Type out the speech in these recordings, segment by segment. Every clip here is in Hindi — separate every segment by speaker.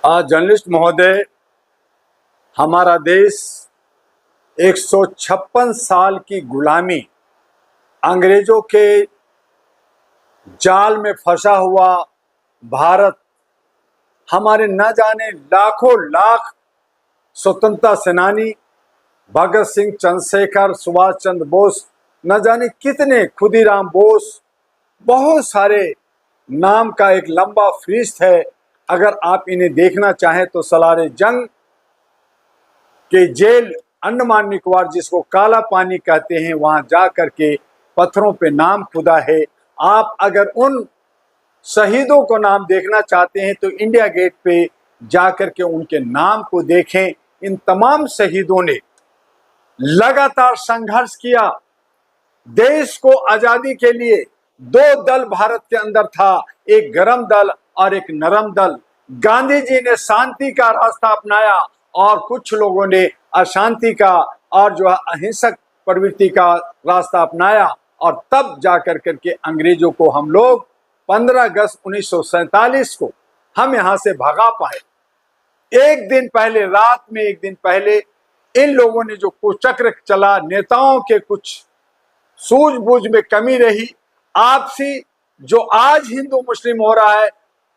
Speaker 1: जर्नलिस्ट महोदय, हमारा देश 156 साल की गुलामी, अंग्रेजों के जाल में फंसा हुआ भारत, हमारे न जाने लाखों लाख स्वतंत्रता सेनानी भगत सिंह, चंद्रशेखर, सुभाष चंद्र बोस, न जाने कितने, खुदीराम बोस, बहुत सारे नाम का एक लंबा फहरिस्त है। अगर आप इन्हें देखना चाहें तो सलारे जंग के जेल, अंडमान निकोबार जिसको काला पानी कहते हैं, वहां जा करके पत्थरों पे नाम खुदा है। आप अगर उन शहीदों को नाम देखना चाहते हैं तो इंडिया गेट पे जाकर के उनके नाम को देखें। इन तमाम शहीदों ने लगातार संघर्ष किया देश को आजादी के लिए। दो दल भारत के अंदर था, एक गरम दल और एक नरम दल। गांधी जी ने शांति का रास्ता अपनाया और कुछ लोगों ने अशांति का और जो अहिंसक प्रवृत्ति का रास्ता अपनाया, और तब जाकर करके अंग्रेजों को हम लोग 15 अगस्त 1947 को हम यहां से भगा पाए। एक दिन पहले, रात में एक दिन पहले, इन लोगों ने जो कुचक्र चला, नेताओं के कुछ सूझबूझ में कमी रही, आपसी जो आज हिंदू मुस्लिम हो रहा है,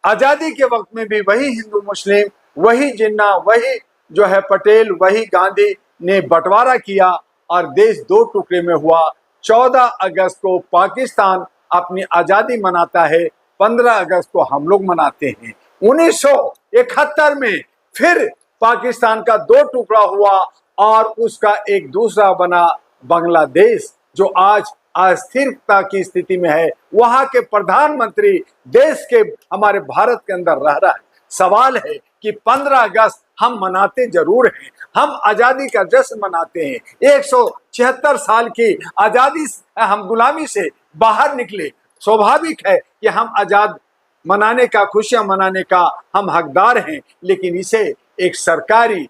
Speaker 1: आजादी के वक्त में भी वही हिंदू मुस्लिम, वही जिन्ना, वही जो है पटेल, वही गांधी ने बंटवारा किया और देश दो टुकड़े में हुआ। 14 अगस्त को पाकिस्तान अपनी आजादी मनाता है, 15 अगस्त को हम लोग मनाते हैं। 1971 में फिर पाकिस्तान का दो टुकड़ा हुआ और उसका एक दूसरा बना बांग्लादेश, जो आज अस्थिरता की स्थिति में है। वहां के प्रधानमंत्री देश के हमारे भारत के अंदर रह रहा है। सवाल है कि 15 अगस्त हम मनाते जरूर हैं, हम आजादी का जश्न मनाते हैं। 176 साल की आजादी, हम गुलामी से बाहर निकले। स्वाभाविक है कि हम आजाद मनाने का, खुशियां मनाने का हम हकदार हैं, लेकिन इसे एक सरकारी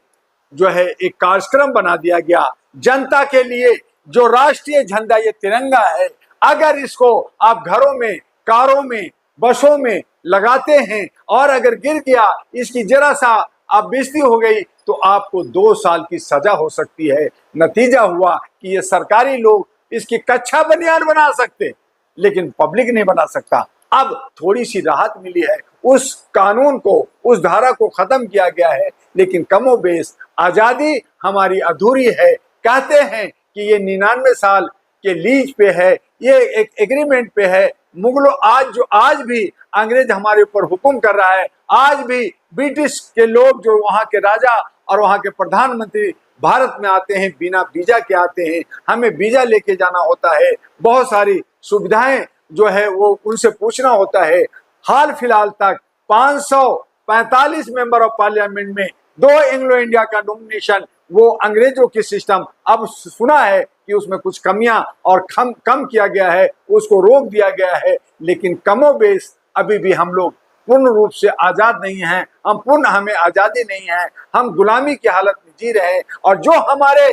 Speaker 1: जो है एक कार्यक्रम बना दिया गया जनता के लिए। जो राष्ट्रीय झंडा, ये तिरंगा है, अगर इसको आप घरों में, कारों में, बसों में लगाते हैं और अगर गिर गया, इसकी जरा सा आप बेइज्जती हो गई, तो आपको 2 साल की सजा हो सकती है। नतीजा हुआ कि ये सरकारी लोग इसकी कच्चा बनियान बना सकते, लेकिन पब्लिक नहीं बना सकता। अब थोड़ी सी राहत मिली है, उस कानून को, उस धारा को खत्म किया गया है, लेकिन कमोबेश आजादी हमारी अधूरी है। कहते हैं कि ये 99 साल के लीज पे है, ये एक एग्रीमेंट पे है। मुगलों आज भी अंग्रेज हमारे ऊपर हुक्म कर रहा है। आज भी ब्रिटिश के लोग, जो वहां के राजा और वहां के प्रधानमंत्री भारत में आते हैं, बिना वीजा के आते हैं। हमें वीजा लेके जाना होता है, बहुत सारी सुविधाएं जो है वो उनसे पूछना होता है। हाल फिलहाल तक 545 मेंबर ऑफ पार्लियामेंट में 2 एंग्लो इंडिया का नॉमिनेशन, वो अंग्रेजों की सिस्टम, अब सुना है कि उसमें कुछ कमियां और कम किया गया है, उसको रोक दिया गया है, लेकिन कमोबेश अभी भी हम लोग पूर्ण रूप से आजाद नहीं हैं। हमें आजादी नहीं है, हम गुलामी की हालत में जी रहे हैं। और जो हमारे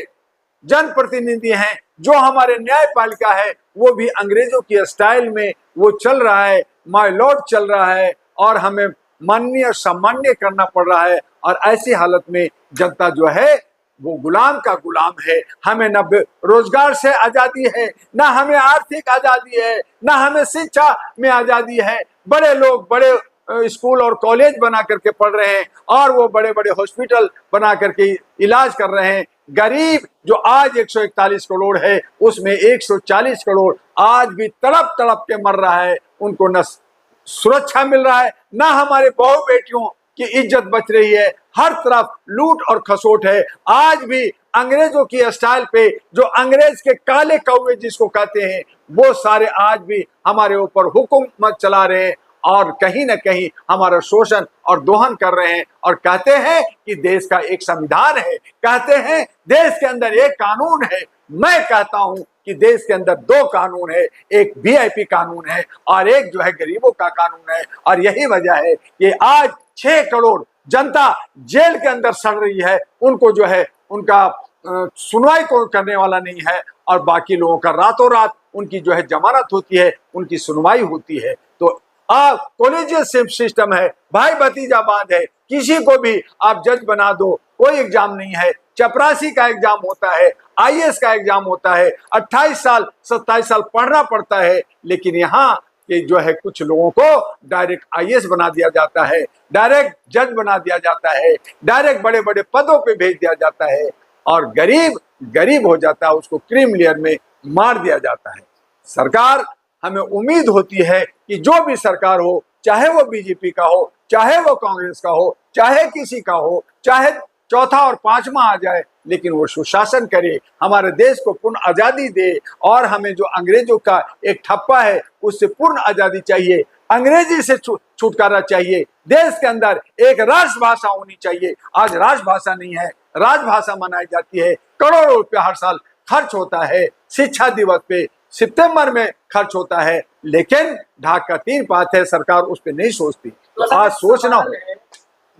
Speaker 1: जनप्रतिनिधि हैं, जो हमारे न्यायपालिका है, वो भी अंग्रेजों की स्टाइल में वो चल रहा है, माय लॉर्ड चल रहा है, और हमें माननीय और सम्मान्य करना पड़ रहा है। और ऐसी हालत में जनता जो है वो गुलाम का गुलाम है। हमें न रोजगार से आजादी है, न हमें आर्थिक आजादी है, न हमें शिक्षा में आजादी है। बड़े लोग बड़े स्कूल और कॉलेज बना करके पढ़ रहे हैं और वो बड़े बड़े हॉस्पिटल बना करके इलाज कर रहे हैं। गरीब जो आज 141 करोड़ है, उसमें 140 करोड़ आज भी तड़प तड़प के मर रहा है। उनको न सुरक्षा मिल रहा है, न हमारे बहू बेटियों की इज्जत बच रही है। हर तरफ लूट और खसोट है। आज भी अंग्रेजों की स्टाइल पे, जो अंग्रेज के काले कौवे जिसको कहते हैं, वो सारे आज भी हमारे ऊपर हुकूमत चला रहे हैं और कहीं ना कहीं हमारा शोषण और दोहन कर रहे हैं। और कहते हैं कि देश का एक संविधान है, कहते हैं देश के अंदर एक कानून है। मैं कहता हूं कि देश के अंदर 2 कानून है, एक वीआईपी कानून है और एक जो है गरीबों का कानून है। और यही वजह है कि आज 6 करोड़ जनता जेल के अंदर सड़ रही है। उनको जो है उनका सुनवाई को करने वाला नहीं है, और बाकी लोगों का रातों रात उनकी जो है जमानत होती है, उनकी सुनवाई होती है। तो कॉलेजियस सिस्टम है, भाई भतीजावाद है, किसी को भी आप जज बना दो, कोई एग्जाम नहीं है। चपरासी का एग्जाम होता है, आईएएस का एग्जाम होता है, 28 साल 27 साल पढ़ना पड़ता है, लेकिन यहाँ कि जो है कुछ लोगों को डायरेक्ट आईएएस बना दिया जाता है, डायरेक्ट जज बना दिया जाता है, डायरेक्ट बड़े बड़े पदों पे भेज दिया जाता है, और गरीब गरीब हो जाता है, उसको क्रीम लेयर में मार दिया जाता है। सरकार, हमें उम्मीद होती है कि जो भी सरकार हो, चाहे वो बीजेपी का हो, चाहे वो कांग्रेस का हो, चाहे किसी का हो, चाहे चौथा और पांचवा आ जाए, लेकिन वो सुशासन करे, हमारे देश को पूर्ण आजादी दे, और हमें जो अंग्रेजों का एक ठप्पा है उससे पूर्ण आजादी चाहिए, अंग्रेजी से छुटकारा चाहिए, देश के अंदर एक राष्ट्रभाषा होनी चाहिए। आज राष्ट्रभाषा नहीं है, राजभाषा मनाई जाती है, करोड़ों रुपया हर साल खर्च होता है, शिक्षा दिवस पे सितंबर में खर्च होता है, लेकिन ढाक का 3 बात है, सरकार उस पर नहीं सोचती। तो आज सोचना हो,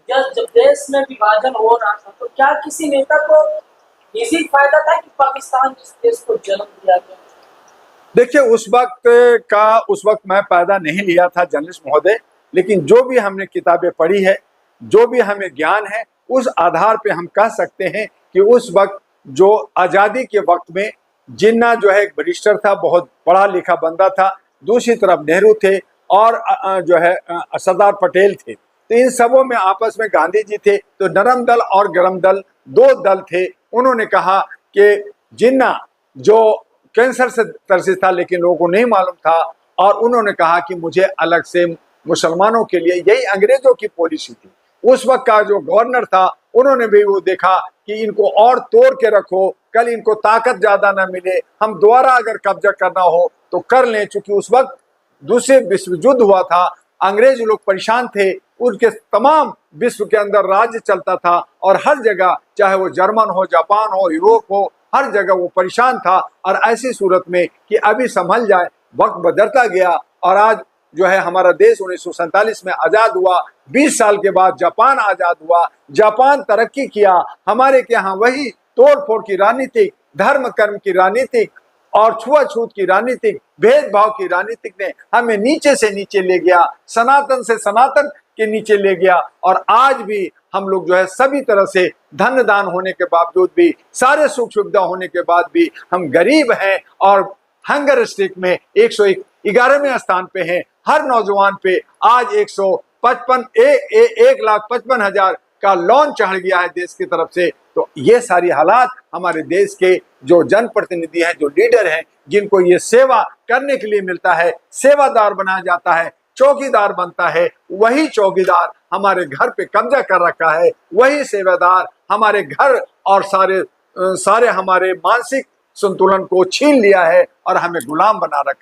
Speaker 2: जब देश में विभाजन हो रहा था तो क्या किसी नेता को निजी फायदा था कि पाकिस्तान जिस देश को जन्म दिया गया?
Speaker 1: देखिए, उस वक्त मैं पैदा नहीं लिया था जर्नलिस्ट महोदय, लेकिन जो भी हमने किताबें पढ़ी है, जो भी हमें ज्ञान है, उस आधार पे हम कह सकते हैं कि उस वक्त जो आज़ादी के वक्त में जिन्ना जो है एक बैरिस्टर था, बहुत पढ़ा लिखा बंदा था, दूसरी तरफ नेहरू थे, और जो है सरदार पटेल थे। तो इन सबों में आपस में गांधी जी थे, तो नरम दल और गरम दल 2 दल थे। उन्होंने कहा कि जिन्ना जो कैंसर से त्रसित था, लेकिन लोगों को नहीं मालूम था, और उन्होंने कहा कि मुझे अलग से मुसलमानों के लिए, यही अंग्रेजों की पॉलिसी थी। उस वक्त का जो गवर्नर था, उन्होंने भी वो देखा कि इनको और तोड़ के रखो, कल इनको ताकत ज्यादा ना मिले, हम दोबारा अगर कब्जा करना हो तो कर लें। चूंकि उस वक्त दूसरे विश्व युद्ध हुआ था, अंग्रेज लोग परेशान थे, उनके तमाम विश्व के अंदर राज्य चलता था, और हर जगह, चाहे वो जर्मन हो, जापान हो, यूरोप हो, हर जगह वो परेशान था। और ऐसी सूरत में कि अभी संभल जाए, वक्त बदलता गया, और आज जो है हमारा देश 1947 में आजाद हुआ, 20 साल के बाद जापान आजाद हुआ, जापान तरक्की किया, हमारे के यहाँ वही तोड़ फोड़ की राजनीतिक, धर्म कर्म की राजनीतिक और छुआछूत की राजनीतिक, भेदभाव की राजनीतिक ने हमें नीचे से नीचे ले गया, सनातन से सनातन के नीचे ले गया। और आज भी हम लोग जो है सभी तरह से धन दान होने के बावजूद भी, सारे सुख सुविधा होने के बाद भी हम गरीब हैं, और हंगर स्ट्रीक में 111वें स्थान पे हैं। हर नौजवान पे आज 1,55,000 का लोन चढ़ गया है देश की तरफ से। तो ये सारी हालात हमारे देश के जो जनप्रतिनिधि हैं, जो लीडर हैं, जिनको ये सेवा करने के लिए मिलता है, सेवादार बनाया जाता है, चौकीदार बनता है, वही चौकीदार हमारे घर पे कब्जा कर रखा है, वही सेवादार हमारे घर और सारे हमारे मानसिक संतुलन को छीन लिया है और हमें गुलाम बना रखा है।